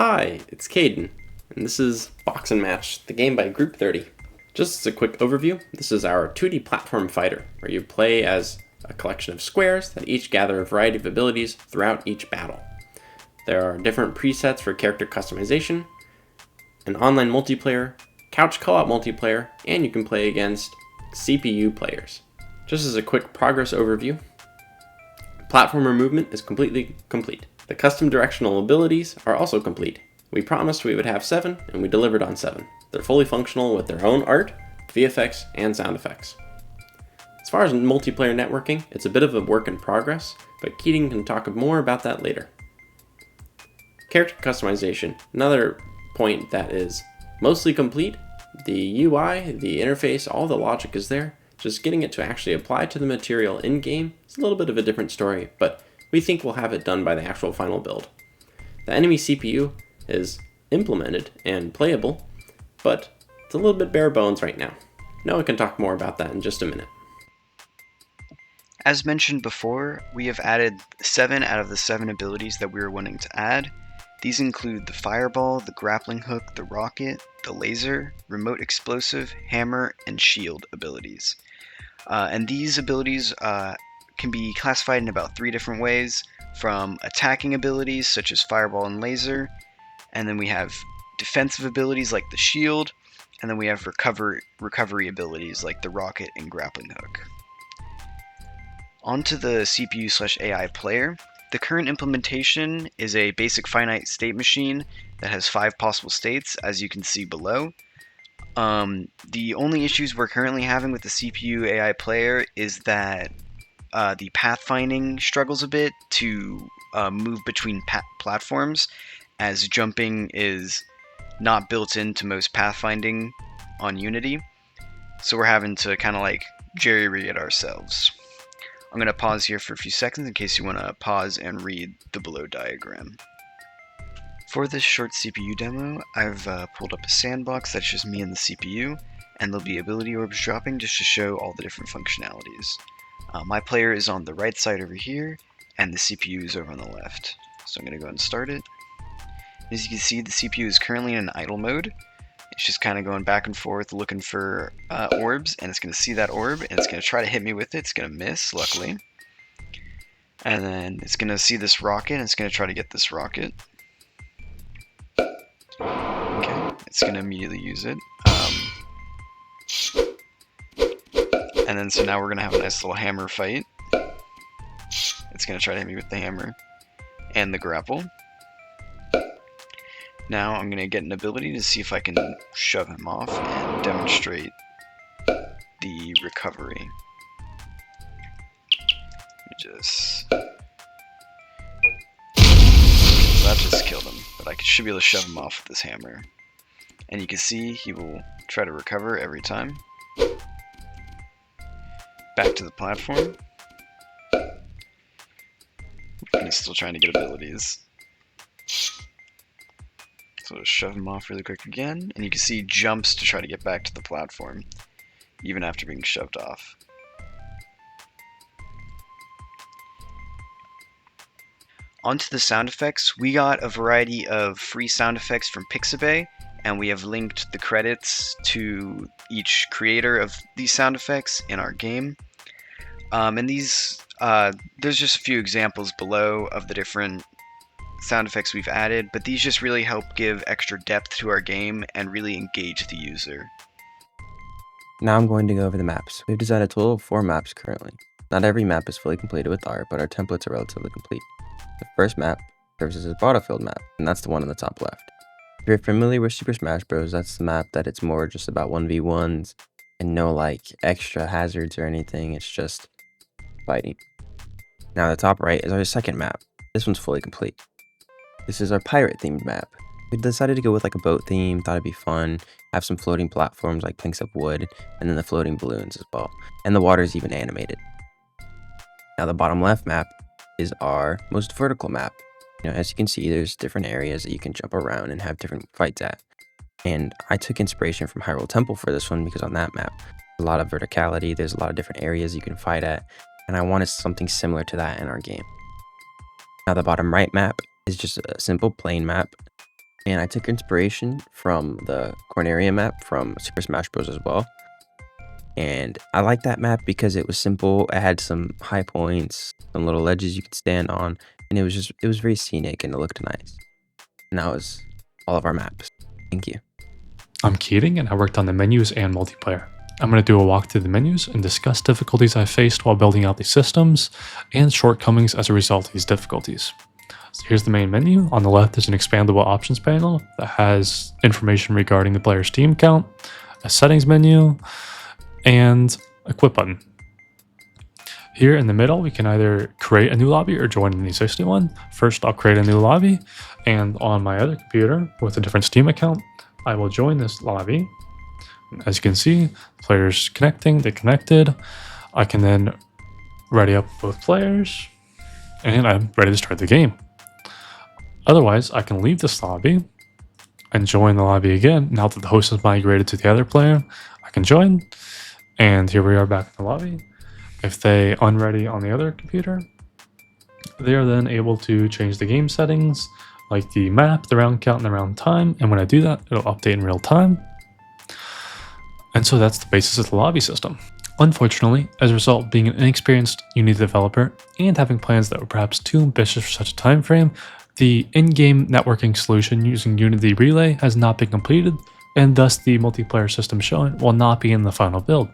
Hi, it's Caden, and this is Box and Match, the game by Group 30. Just as a quick overview, this is our 2D platform fighter, where you play as a collection of squares that each gather a variety of abilities throughout each battle. There are different presets for character customization, an online multiplayer, couch co-op multiplayer, and you can play against CPU players. Just as a quick progress overview, platformer movement is completely complete. The custom directional abilities are also complete. We promised we would have 7, and we delivered on 7. They're fully functional with their own art, VFX, and sound effects. As far as multiplayer networking, it's a bit of a work in progress, but Keating can talk more about that later. Character customization, another point that is mostly complete. The UI, the interface, all the logic is there. Just getting it to actually apply to the material in-game is a little bit of a different story, but we think we'll have it done by the actual final build. The enemy CPU is implemented and playable, but it's a little bit bare bones right now. Noah can talk more about that in just a minute. As mentioned before, we have added 7 out of the 7 abilities that we were wanting to add. These include the fireball, the grappling hook, the rocket, the laser, remote explosive, hammer, and shield abilities. And these abilities can be classified in about 3 different ways, from attacking abilities such as fireball and laser, and then we have defensive abilities like the shield, and then we have recovery abilities like the rocket and grappling hook. Onto the CPU/AI player. The current implementation is a basic finite state machine that has 5 possible states, as you can see below. The only issues we're currently having with the CPU AI player is that the pathfinding struggles a bit to move between platforms, as jumping is not built into most pathfinding on Unity. So we're having to kind of like jerry-rig it ourselves. I'm going to pause here for a few seconds in case you want to pause and read the below diagram. For this short CPU demo, I've pulled up a sandbox that's just me and the CPU, and there'll be ability orbs dropping just to show all the different functionalities. My player is on the right side over here, and the CPU is over on the left. So I'm going to go ahead and start it. As you can see, the CPU is currently in an idle mode. It's just kind of going back and forth looking for orbs, and it's going to see that orb, and it's going to try to hit me with it. It's going to miss, luckily. And then it's going to see this rocket, and it's going to try to get this rocket. Okay, it's going to immediately use it. And then so now we're going to have a nice little hammer fight. It's going to try to hit me with the hammer and the grapple. Now I'm going to get an ability to see if I can shove him off and demonstrate the recovery. So that just killed him, but I should be able to shove him off with this hammer. And you can see he will try to recover every time. Back to the platform. And he's still trying to get abilities. So just shove him off really quick again, and you can see he jumps to try to get back to the platform, even after being shoved off. Onto the sound effects, we got a variety of free sound effects from Pixabay, and we have linked the credits to each creator of these sound effects in our game. And these, there's just a few examples below of the different sound effects we've added, but these just really help give extra depth to our game and really engage the user. Now I'm going to go over the maps. We've designed a total of 4 maps currently. Not every map is fully completed with art, but our templates are relatively complete. The first map serves as a battlefield map, and that's the one on the top left. If you're familiar with Super Smash Bros., that's the map that it's more just about 1v1s and no like extra hazards or anything, it's just fighting. Now the top right is our second map. This one's fully complete. This is our pirate themed map. We decided to go with like a boat theme, thought it'd be fun, have some floating platforms like planks of wood, and then the floating balloons as well. And the water is even animated. Now the bottom left map is our most vertical map. As you can see, there's different areas that you can jump around and have different fights at. And I took inspiration from Hyrule Temple for this one because on that map, there's a lot of verticality, there's a lot of different areas you can fight at, and I wanted something similar to that in our game. Now the bottom right map is just a simple plain map. And I took inspiration from the Corneria map from Super Smash Bros. As well. And I like that map because it was simple. It had some high points, some little ledges you could stand on, and it was very scenic and it looked nice. And that was all of our maps. Thank you. I'm Keating, and I worked on the menus and multiplayer. I'm going to do a walk through the menus and discuss difficulties I faced while building out these systems and shortcomings as a result of these difficulties. So here's the main menu. On the left is an expandable options panel that has information regarding the player's team count, a settings menu, and a quit button. Here in the middle, we can either create a new lobby or join an existing one. First, I'll create a new lobby, and on my other computer with a different Steam account, I will join this lobby. As you can see, players connecting, they connected. I can then ready up both players, and I'm ready to start the game. Otherwise, I can leave this lobby and join the lobby again. Now that the host has migrated to the other player, I can join, and here we are back in the lobby. If they unready on the other computer, they are then able to change the game settings, like the map, the round count, and the round time. And when I do that, it'll update in real time. And so that's the basis of the lobby system. Unfortunately, as a result of being an inexperienced Unity developer and having plans that were perhaps too ambitious for such a time frame, the in-game networking solution using Unity Relay has not been completed, and thus the multiplayer system shown will not be in the final build.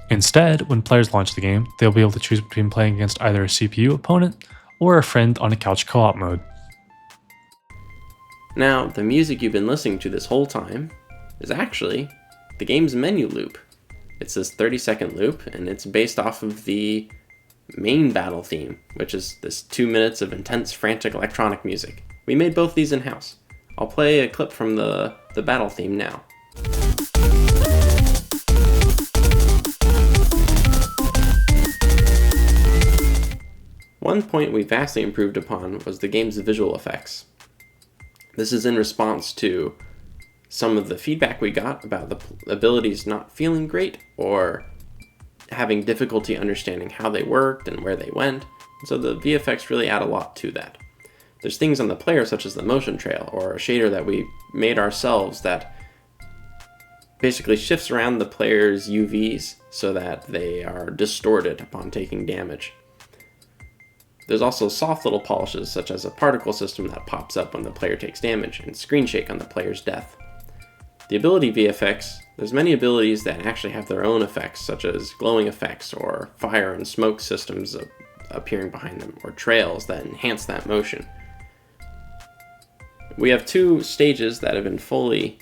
Instead, when players launch the game, they'll be able to choose between playing against either a CPU opponent or a friend on a couch co-op mode. Now, the music you've been listening to this whole time is actually the game's menu loop. It's this 30-second loop, and it's based off of the main battle theme, which is this 2 minutes of intense, frantic electronic music. We made both these in-house. I'll play a clip from the battle theme now. One point we vastly improved upon was the game's visual effects. This is in response to some of the feedback we got about the abilities not feeling great or having difficulty understanding how they worked and where they went. So the VFX really add a lot to that. There's things on the player such as the motion trail or a shader that we made ourselves that basically shifts around the player's UVs so that they are distorted upon taking damage. There's also soft little polishes such as a particle system that pops up when the player takes damage and screen shake on the player's death. The ability VFX, there's many abilities that actually have their own effects such as glowing effects or fire and smoke systems appearing behind them or trails that enhance that motion. We have 2 stages that have been fully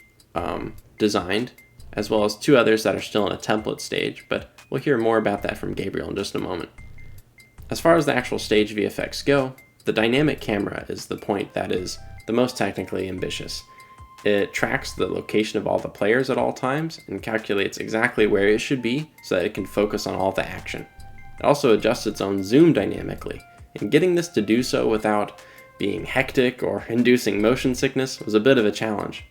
designed, as well as 2 others that are still in a template stage, but we'll hear more about that from Gabriel in just a moment. As far as the actual stage VFX go, the dynamic camera is the point that is the most technically ambitious. It tracks the location of all the players at all times and calculates exactly where it should be so that it can focus on all the action. It also adjusts its own zoom dynamically, and getting this to do so without being hectic or inducing motion sickness was a bit of a challenge.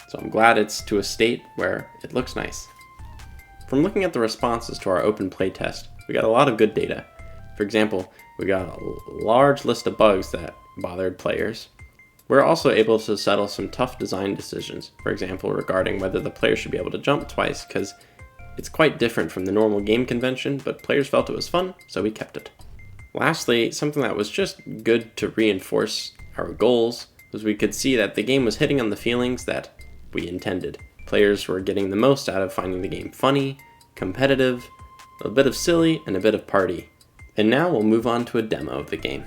So I'm glad it's to a state where it looks nice. From looking at the responses to our open playtest, we got a lot of good data. For example, we got a large list of bugs that bothered players. We're also able to settle some tough design decisions, for example, regarding whether the player should be able to jump twice, because it's quite different from the normal game convention, but players felt it was fun, so we kept it. Lastly, something that was just good to reinforce our goals was we could see that the game was hitting on the feelings that we intended. Players were getting the most out of finding the game funny, competitive, a bit of silly, and a bit of party. And now we'll move on to a demo of the game.